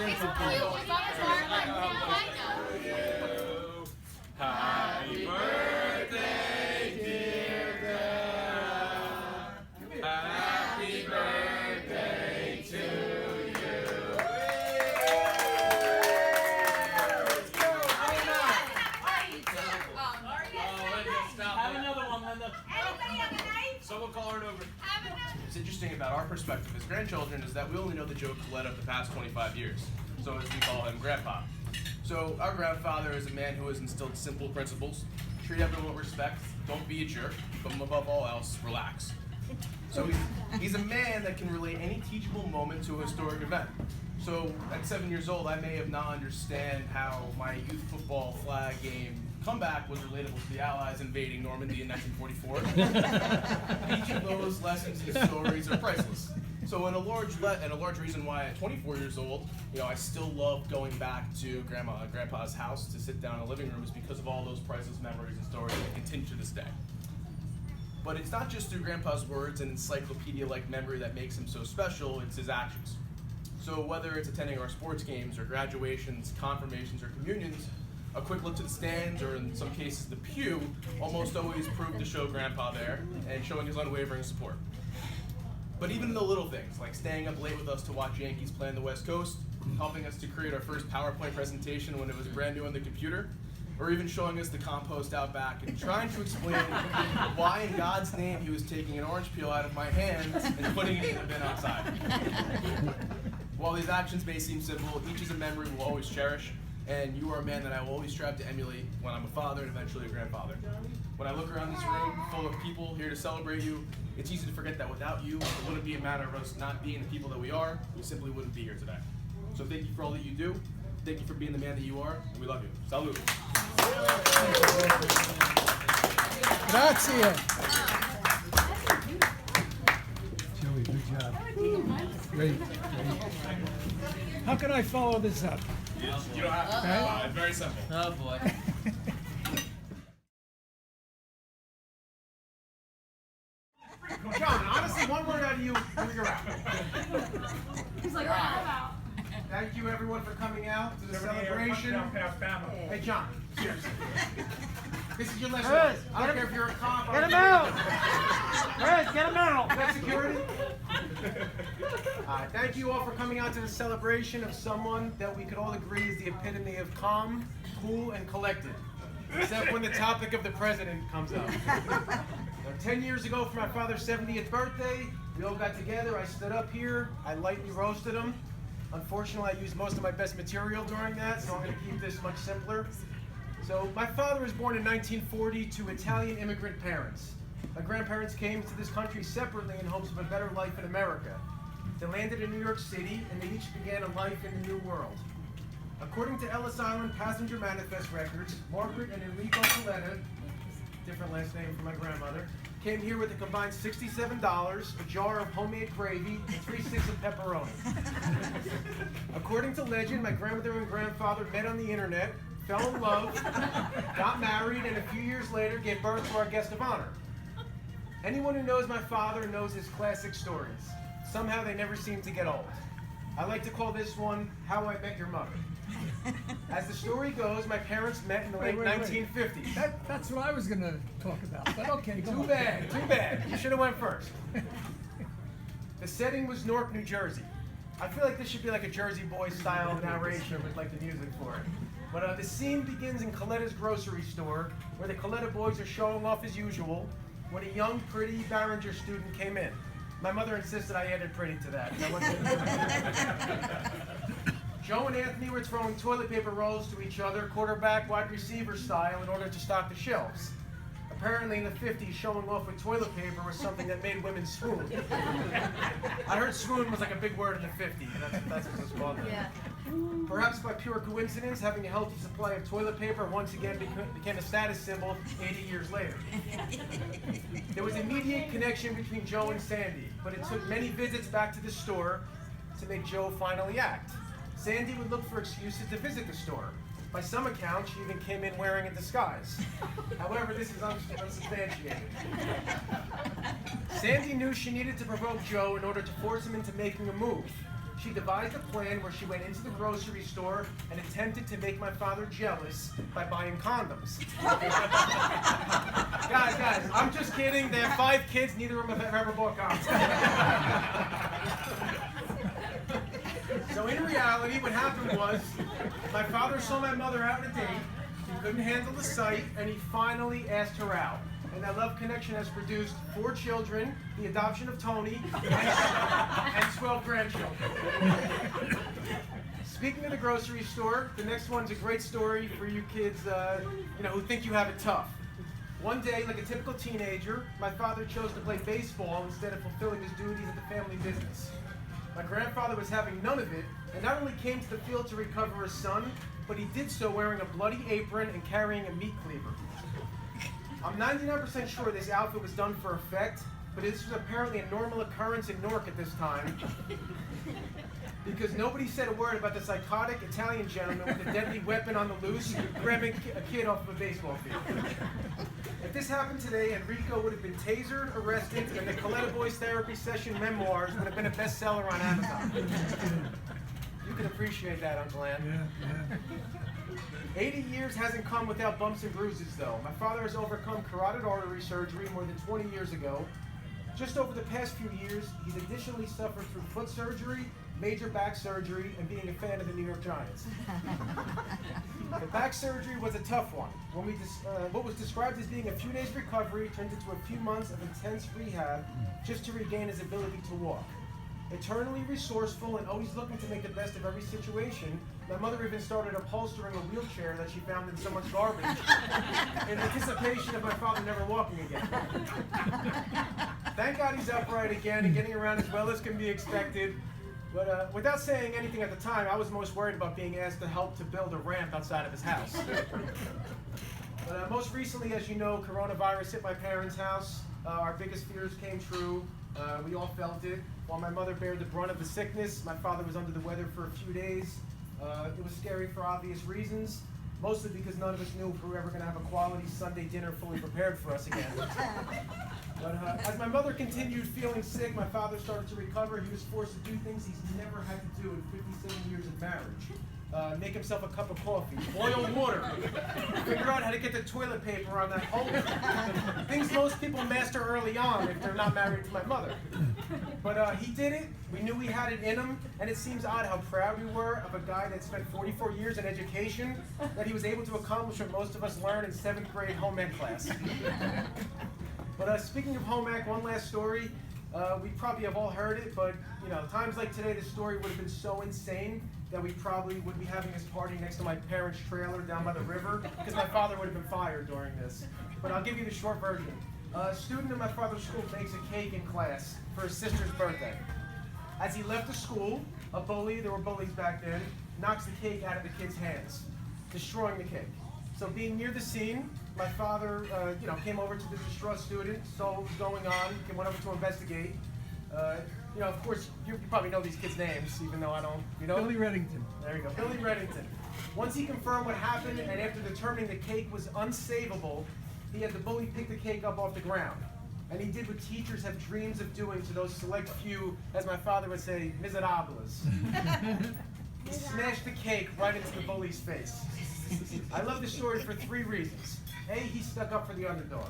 Happy birthday, dear Dad. Happy birthday to you. Have another one, Linda. Anybody have a knife? Someone call her over. What's interesting about our perspective as grandchildren is that we only know the Joe Coletta of the past 25 years. So as we call him, Grandpa. So our grandfather is a man who has instilled simple principles. Treat everyone with respect, don't be a jerk, but above all else, relax. So he's a man that can relate any teachable moment to a historic event. So at 7 years old, I may have not understand how my youth football flag game comeback was relatable to the Allies invading Normandy in 1944. Each of those lessons and stories are priceless. So and a large reason why at 24 years old, I still love going back to Grandma and Grandpa's house to sit down in the living room is because of all those priceless memories and stories that continue to this day. But it's not just through Grandpa's words and encyclopedia-like memory that makes him so special, it's his actions. So whether it's attending our sports games or graduations, confirmations, or communions, a quick look to the stands, or in some cases the pew, almost always proved to show Grandpa there and showing his unwavering support. But even the little things, like staying up late with us to watch Yankees play on the West Coast, helping us to create our first PowerPoint presentation when it was brand new on the computer, or even showing us the compost out back and trying to explain why in God's name he was taking an orange peel out of my hands and putting it in the bin outside. While these actions may seem simple, each is a memory we'll always cherish, and you are a man that I will always strive to emulate when I'm a father and eventually a grandfather. When I look around this room full of people here to celebrate you, it's easy to forget that without you, it wouldn't be a matter of us not being the people that we are. We simply wouldn't be here today. So thank you for all that you do. Thank you for being the man that you are, and we love you. Salud. Grazie. Joey, good job. Great. How can I follow this up? You don't have to. Okay. It's very simple. Oh boy. John, honestly, one word out of you, you're out. He's like, I'm out. Thank you, everyone, for coming out to the celebration. Hey, John, seriously. This is your lesson. Chris, I don't care if you're a cop. Get him out! Chris, get him out! Is that security? Thank you all for coming out to the celebration of someone that we could all agree is the epitome of calm, cool, and collected. Except when the topic of the president comes up. 10 years ago for my father's 70th birthday, we all got together, I stood up here, I lightly roasted him. Unfortunately, I used most of my best material during that, so I'm going to keep this much simpler. So, my father was born in 1940 to Italian immigrant parents. My grandparents came to this country separately in hopes of a better life in America. They landed in New York City, and they each began a life in the New World. According to Ellis Island Passenger Manifest records, Margaret and Enrico Coletta, different last name from my grandmother, came here with a combined $67, a jar of homemade gravy, and 3 sticks of pepperoni. According to legend, my grandmother and grandfather met on the internet, fell in love, got married, and a few years later gave birth to our guest of honor. Anyone who knows my father knows his classic stories. Somehow they never seem to get old. I like to call this one, How I Met Your Mother. As the story goes, my parents met in the late 1950s. That's what I was going to talk about, but okay, go on. Too bad. You should have went first. The setting was Newark, New Jersey. I feel like this should be like a Jersey Boys style narration with like the music for it. But the scene begins in Coletta's grocery store, where the Coletta boys are showing off as usual, when a young, pretty Barringer student came in. My mother insisted I added pretty to that. Joe and Anthony were throwing toilet paper rolls to each other, quarterback, wide receiver style, in order to stock the shelves. Apparently in the 50s, showing off with toilet paper was something that made women swoon. I heard swoon was like a big word in the 50s. That's what it's called. Yeah. Perhaps by pure coincidence, having a healthy supply of toilet paper once again became a status symbol 80 years later. There was immediate connection between Joe and Sandy, but it took many visits back to the store to make Joe finally act. Sandy would look for excuses to visit the store. By some accounts, she even came in wearing a disguise. However, this is unsubstantiated. Sandy knew she needed to provoke Joe in order to force him into making a move. she devised a plan where she went into the grocery store and attempted to make my father jealous by buying condoms. Guys, I'm just kidding. They have 5 kids. Neither of them have ever bought condoms. So in reality, what happened was, my father saw my mother out on a date. He couldn't handle the sight, and he finally asked her out. And that love connection has produced 4 children, the adoption of Tony, and 12 grandchildren. Speaking of the grocery store, the next one's a great story for you kids who think you have it tough. One day, like a typical teenager, my father chose to play baseball instead of fulfilling his duties at the family business. My grandfather was having none of it, and not only came to the field to recover his son, but he did so wearing a bloody apron and carrying a meat cleaver. I'm 99% sure this outfit was done for effect, but this was apparently a normal occurrence in Newark at this time, because nobody said a word about the psychotic Italian gentleman with a deadly weapon on the loose grabbing a kid off of a baseball field. If this happened today, Enrico would have been tasered, arrested, and the Coletta Boys Therapy Session memoirs would have been a bestseller on Amazon. You can appreciate that, Uncle Ann. Yeah. 80 years hasn't come without bumps and bruises, though. My father has overcome carotid artery surgery more than 20 years ago. Just over the past few years, he's additionally suffered through foot surgery, major back surgery, and being a fan of the New York Giants. The back surgery was a tough one. What was described as being a few days recovery turned into a few months of intense rehab just to regain his ability to walk. Eternally resourceful and always looking to make the best of every situation, my mother even started upholstering a wheelchair that she found in someone's garbage in anticipation of my father never walking again. Thank God he's upright again and getting around as well as can be expected. But without saying anything at the time, I was most worried about being asked to help to build a ramp outside of his house. But most recently, as you know, coronavirus hit my parents' house. Our biggest fears came true. We all felt it. While my mother bared the brunt of the sickness, my father was under the weather for a few days. It was scary for obvious reasons, mostly because none of us knew if we were ever going to have a quality Sunday dinner fully prepared for us again. But as my mother continued feeling sick, my father started to recover. He was forced to do things he's never had to do in 57 years of marriage. Make himself a cup of coffee, boil water, figure out how to get the toilet paper on that holder. Things most people master early on if they're not married to my mother. But he did it. We knew he had it in him, and it seems odd how proud we were of a guy that spent 44 years in education, that he was able to accomplish what most of us learned in 7th grade home ec class. But speaking of home ec, one last story. We probably have all heard it, but times like today, this story would have been so insane that we probably would be having this party next to my parents' trailer down by the river, because my father would have been fired during this. But I'll give you the short version. A student in my father's school bakes a cake in class for his sister's birthday. As he left the school, a bully, there were bullies back then, knocks the cake out of the kid's hands, destroying the cake. So being near the scene, my father, came over to the distraught student, saw what was going on, went over to investigate. Of course, you probably know these kids' names, even though I don't. Billy Reddington. There you go, Billy Reddington. Once he confirmed what happened, and after determining the cake was unsavable, he had the bully pick the cake up off the ground. And he did what teachers have dreams of doing to those select few, as my father would say, miserables. He smashed the cake right into the bully's face. I love this story for 3 reasons. A, he stuck up for the underdog.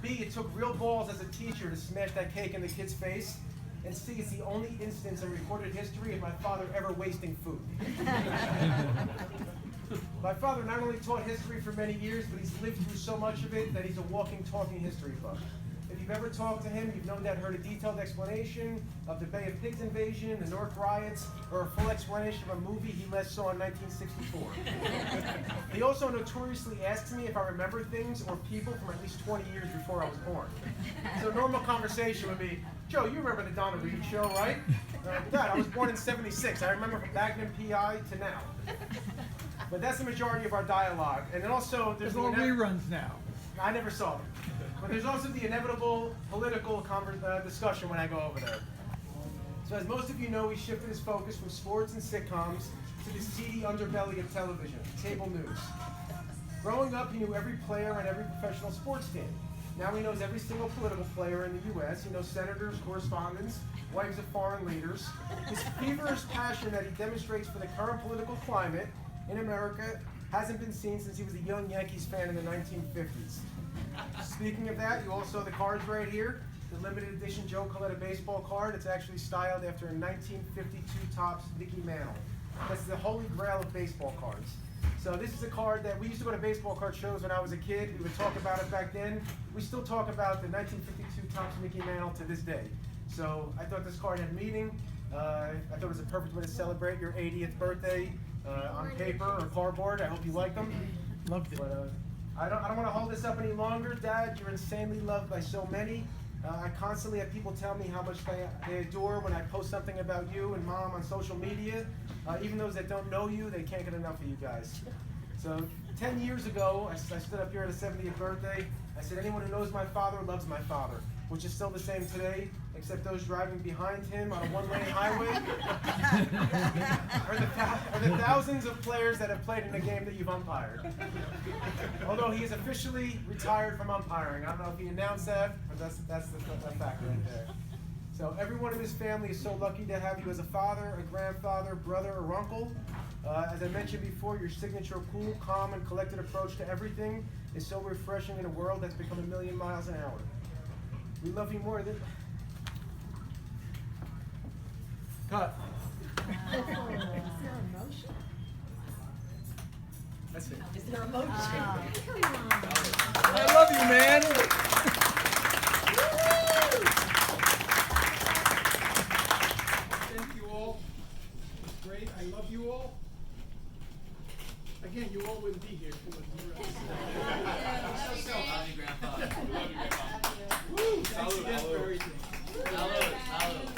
B, it took real balls as a teacher to smash that cake in the kid's face. And C, it's the only instance in recorded history of my father ever wasting food. My father not only taught history for many years, but he's lived through so much of it that he's a walking, talking history book. If you've ever talked to him, you've no doubt heard a detailed explanation of the Bay of Pigs invasion, the Newark riots, or a full explanation of a movie he last saw in 1964. He also notoriously asks me if I remember things or people from at least 20 years before I was born. So a normal conversation would be, Joe, you remember the Donna Reed show, right? Dad, I was born in 76. I remember from Magnum PI to now. But that's the majority of our dialogue. And then also, there's all reruns now. I never saw them. But there's also the inevitable political discussion when I go over there. So as most of you know, he shifted his focus from sports and sitcoms to the seedy underbelly of television, cable news. Growing up, he knew every player on every professional sports team. Now he knows every single political player in the U.S. He knows senators, correspondents, wives of foreign leaders. His feverish passion that he demonstrates for the current political climate in America hasn't been seen since he was a young Yankees fan in the 1950s. Speaking of that, you all saw the cards right here. The limited edition Joe Coletta baseball card. It's actually styled after a 1952 Topps Mickey Mantle. That's the holy grail of baseball cards. So this is a card that we used to go to baseball card shows when I was a kid. We would talk about it back then. We still talk about the 1952 Topps Mickey Mantle to this day. So I thought this card had meaning. I thought it was a perfect way to celebrate your 80th birthday on paper or cardboard. I hope you like them. Loved it. But I don't want to hold this up any longer. Dad, you're insanely loved by so many. I constantly have people tell me how much they adore when I post something about you and Mom on social media. Even those that don't know you, they can't get enough of you guys. So 10 years ago, I stood up here at his 70th birthday. I said, anyone who knows my father loves my father, which is still the same today, except those driving behind him on a one-lane highway are the thousands of players that have played in the game that you've umpired. Although he is officially retired from umpiring. I don't know if he announced that, but that's the fact right there. So everyone in his family is so lucky to have you as a father, a grandfather, brother, or uncle. As I mentioned before, your signature cool, calm, and collected approach to everything is so refreshing in a world that's become a million miles an hour. We love you more than... Cut. Is there emotion? That's it. Is there emotion? Come on. I love you, man. Thank you all. It's great. I love you all. Again, you all wouldn't be here if it wasn't you. Love you, Grandpa. Woo! Thanks again for everything. Salud. Salud.